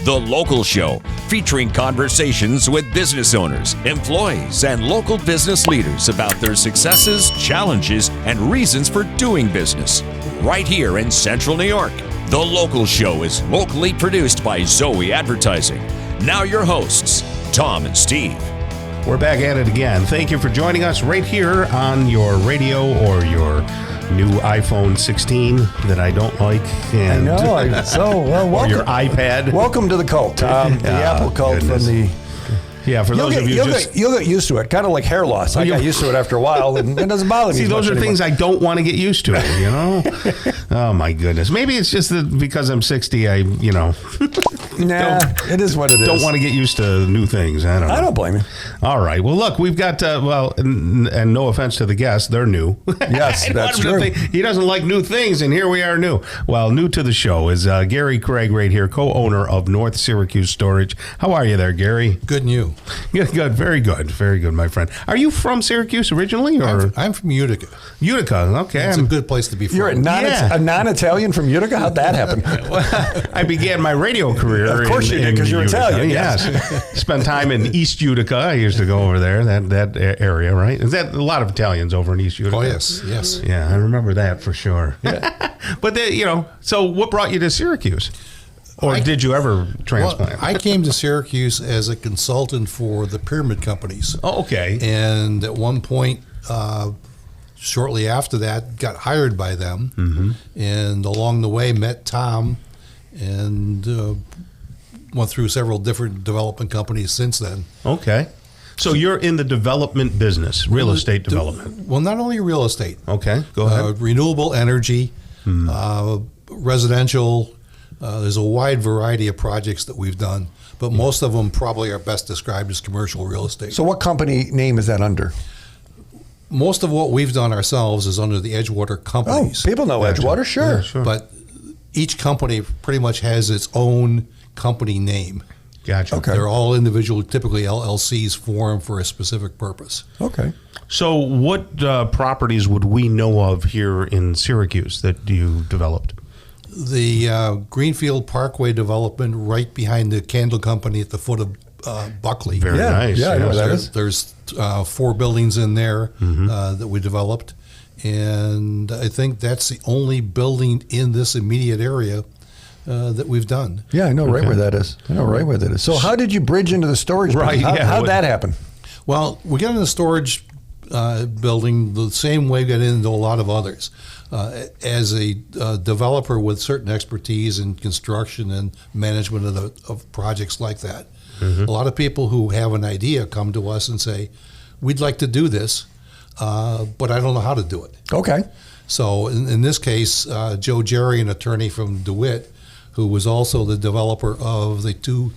The Local Show, featuring conversations with business owners, employees, and local business leaders about their successes, challenges, and reasons for doing business. Right here in Central New York. The Local Show is locally produced by Zoe Advertising. Now your hosts, Tom and Steve. We're back at it again. Thank you for joining us right here on your radio or your new iPhone 16 that I don't like. And I know. Welcome. Or your iPad. Welcome to the cult. The Apple cult goodness. from the... Yeah, for those of you you'll get used to it, kind of like hair loss. I got used to it after a while, and it doesn't bother me. See, those are things I don't want to get used to, you know? Oh, my goodness. Maybe it's just that because I'm 60, Nah, it is what it is. Don't want to get used to new things. I don't know. I don't blame you. All right. Well, look, we've got, and no offense to the guests, they're new. Yes, that's true. He doesn't like new things, and here we are new. Well, new to the show is Gary Craig right here, co-owner of North Syracuse Storage. How are you there, Gary? Good, and you? Good. Very good, my friend. Are you from Syracuse originally? Or I'm from Utica. Utica, okay. It's a good place to be from. You're a non-Italian from Utica? How'd that happen? Well, I began my radio career. Of course you did, because you're Italian. Yes. Spent time in East Utica. I used to go over there, that area, right? Is that a lot of Italians over in East Utica? Oh, yes. Yeah, I remember that for sure. Yeah. But, so what brought you to Syracuse? Or did you ever transplant? Well, I came to Syracuse as a consultant for the pyramid companies. Oh, okay. And at one point, shortly after that, got hired by them. Mm-hmm. And along the way, met Tom and went through several different development companies since then. Okay. So you're in the development business, real estate development. Well, not only real estate. Okay, go ahead. Renewable energy, residential. There's a wide variety of projects that we've done, but most of them probably are best described as commercial real estate. So what company name is that under? Most of what we've done ourselves is under the Edgewater companies. Oh, people know Edgewater, sure. Yeah, sure. But each company pretty much has its own company name. Gotcha. Okay. They're all individual, typically LLCs formed for a specific purpose. Okay. So what properties would we know of here in Syracuse that you developed? The Greenfield Parkway development right behind the candle company at the foot of Buckley. Very nice. Yeah, I know what that is. There's 4 buildings in there that we developed. And I think that's the only building in this immediate area that we've done. Yeah, I know right where that is. So how did you bridge into the storage building? How'd that happen? Well, we got in the storage building the same way we got into a lot of others. As a developer with certain expertise in construction and management of projects like that, a lot of people who have an idea come to us and say, we'd like to do this, but I don't know how to do it. Okay. So in this case, Joe Jerry, an attorney from DeWitt, who was also the developer of the 2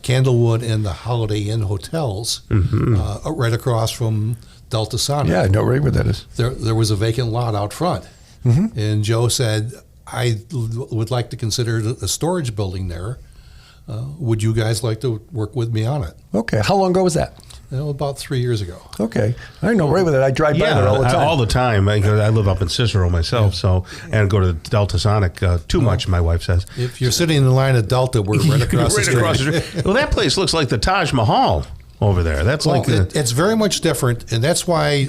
Candlewood and the Holiday Inn hotels right across from Delta Sonic. Yeah, I know right where that is. There was a vacant lot out front. And Joe said, I would like to consider a storage building there. Would you guys like to work with me on it? Okay. How long ago was that? About 3 years ago. Okay. I know right with it. I drive by there all the time. All the time. I live up in Cicero myself, and go to Delta Sonic too much, my wife says. If you're sitting in the line at Delta, we're right across the street. Well, that place looks like the Taj Mahal over there. That's it's very much different, and that's why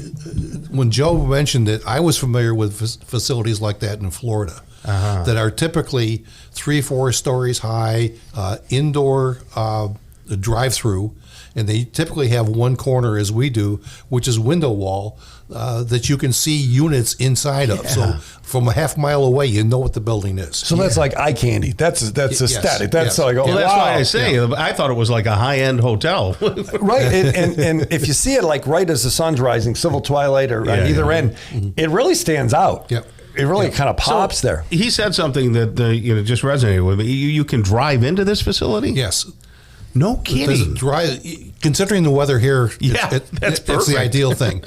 when Joe mentioned it, I was familiar with facilities like that in Florida that are typically 3-4 stories high, indoor drive-through, and they typically have one corner, as we do, which is window wall that you can see units inside of. So from a half mile away, you know what the building is. So that's like eye candy. That's aesthetic. That's like, well, that's why I say I thought it was like a high-end hotel. Right, and if you see it like right as the sun's rising, civil twilight, or on either end, it really stands out. Yep. It really kind of pops there. He said something that just resonated with me. You can drive into this facility? Yes. No kidding. Considering the weather here, that's perfect. It's the ideal thing.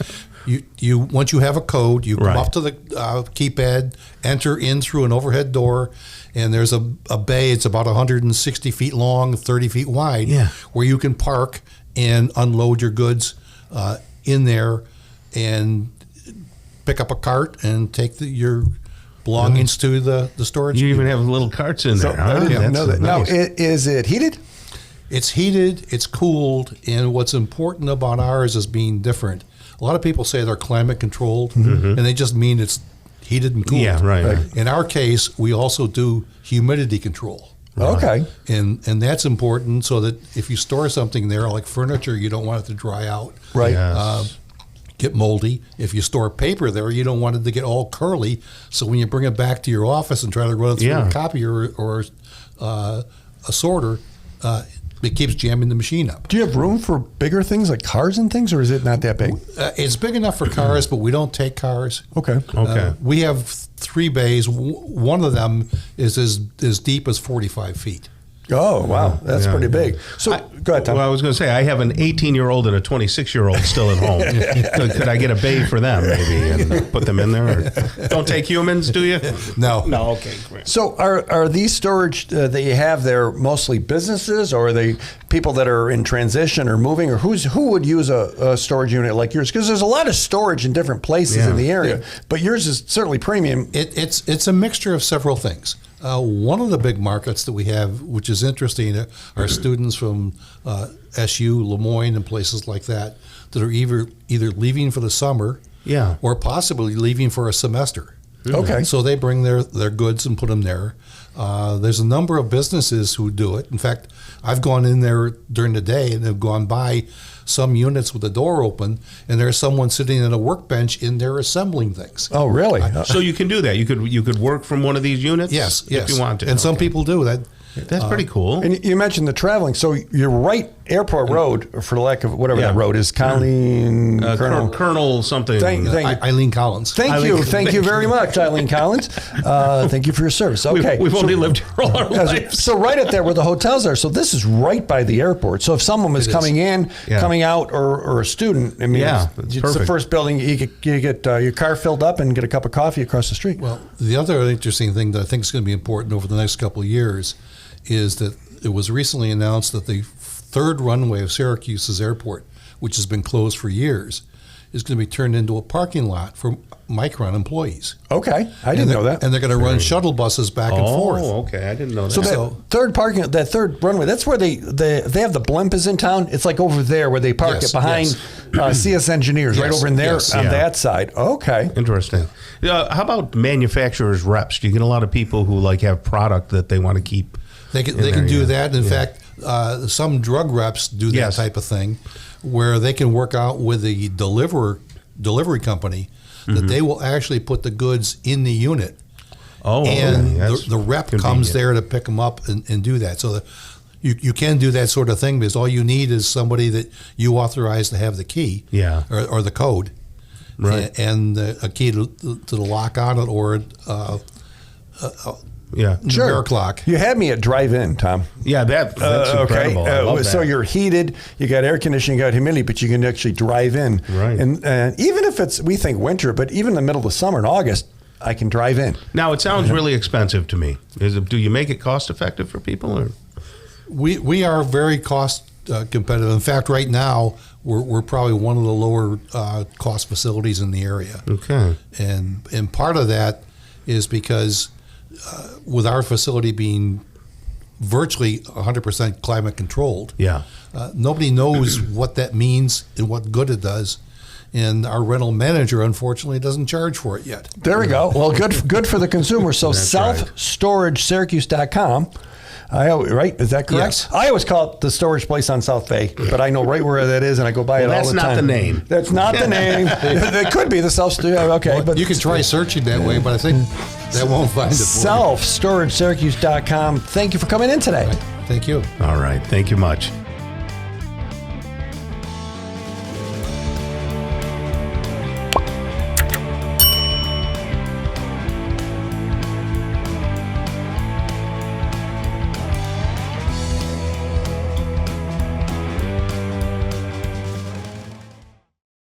You once you have a code, you come up to the keypad, enter in through an overhead door, and there's a bay. It's about 160 feet long, 30 feet wide, where you can park and unload your goods in there, and pick up a cart and take your belongings to the storage. You even have little carts in there. I Huh? didn't know that. Nice. Now, is it heated? It's heated, it's cooled, and what's important about ours is being different. A lot of people say they're climate controlled, and they just mean it's heated and cooled. Yeah, right. In our case, we also do humidity control. Okay. And that's important so that if you store something there, like furniture, you don't want it to dry out, Right. Yes. get moldy. If you store paper there, you don't want it to get all curly. So when you bring it back to your office and try to run it through a copier or a sorter, it keeps jamming the machine up. Do you have room for bigger things like cars and things, or is it not that big? It's big enough for cars, but we don't take cars. Okay. Okay. We have 3 bays. One of them is as deep as 45 feet. Oh, wow. That's Yeah. pretty big. So, go ahead, Tom. Well, I was going to say, I have an 18-year-old and a 26-year-old still at home. Could I get a bay for them, maybe, and put them in there? Or don't take humans, do you? No. No, okay, great. So are these storage that you have there mostly businesses, or are they people that are in transition or moving, or who would use a storage unit like yours? Because there's a lot of storage in different places in the area, but yours is certainly premium. It's a mixture of several things. One of the big markets that we have, which is interesting, are students from SU, Lemoyne, and places like that are either leaving for the summer, or possibly leaving for a semester. Okay. So they bring their goods and put them there. There's a number of businesses who do it. In fact, I've gone in there during the day and have gone by some units with the door open, and there's someone sitting at a workbench in there assembling things. Oh, really? So you can do that. You could work from one of these units. Yes, if you want to. And some people do that. That's pretty cool. And you mentioned the traveling. So you're right, Airport Road, for the lack of whatever that road is, Colleen Colonel something. Thank Eileen Collins. Thank you very much, Eileen Collins. Thank you for your service. Okay, We've only lived here all our lives. So right up there where the hotels are. So this is right by the airport. So if someone was coming in, coming out, or a student, I mean, it's the perfect. first building. You get your car filled up and get a cup of coffee across the street. Well, the other interesting thing that I think is going to be important over the next couple of years is that it was recently announced that the third runway of Syracuse's airport, which has been closed for years, is going to be turned into a parking lot for Micron employees. Okay, I didn't know that. And they're going to run shuttle buses back and forth. Oh, okay, I didn't know that. So that third runway, that's where they have the blimp is in town. It's like over there where they park it behind CS Engineers, right over in there on that side. Okay. Interesting. How about manufacturers' reps? Do you get a lot of people who have product that they want to keep? They can do that. In fact, some drug reps do that type of thing, where they can work out with the delivery company that they will actually put the goods in the unit. Oh, and okay. the rep comes there to pick them up and do that. So you can do that sort of thing, because all you need is somebody that you authorize to have the key, or the code, right, and a key to the lock on it, or numeric lock. You had me at drive-in, Tom. Yeah, that's incredible. I love that. So you're heated, you got air conditioning, you got humidity, but you can actually drive in. Right. And even if we think winter, but even in the middle of the summer in August, I can drive in. Now, it sounds really expensive to me. Do you make it cost-effective for people? Or? We are very cost competitive. In fact, right now, we're probably one of the lower cost facilities in the area. Okay. And part of that is because with our facility being virtually 100% climate controlled, nobody knows what that means and what good it does. And our rental manager, unfortunately, doesn't charge for it yet. There we go. Well, good for the consumer. So selfstoragesyracuse.com. Right? Is that correct? Yes. I always call it the storage place on South Bay, but I know right where that is, and I go by it all the time. That's not the name. That's not the name. It could be the self-storage. Okay, Well, but you can try searching that way, but I think that won't find it for you. selfstoragesyracuse.com. Thank you for coming in today. Thank you. All right. Thank you much.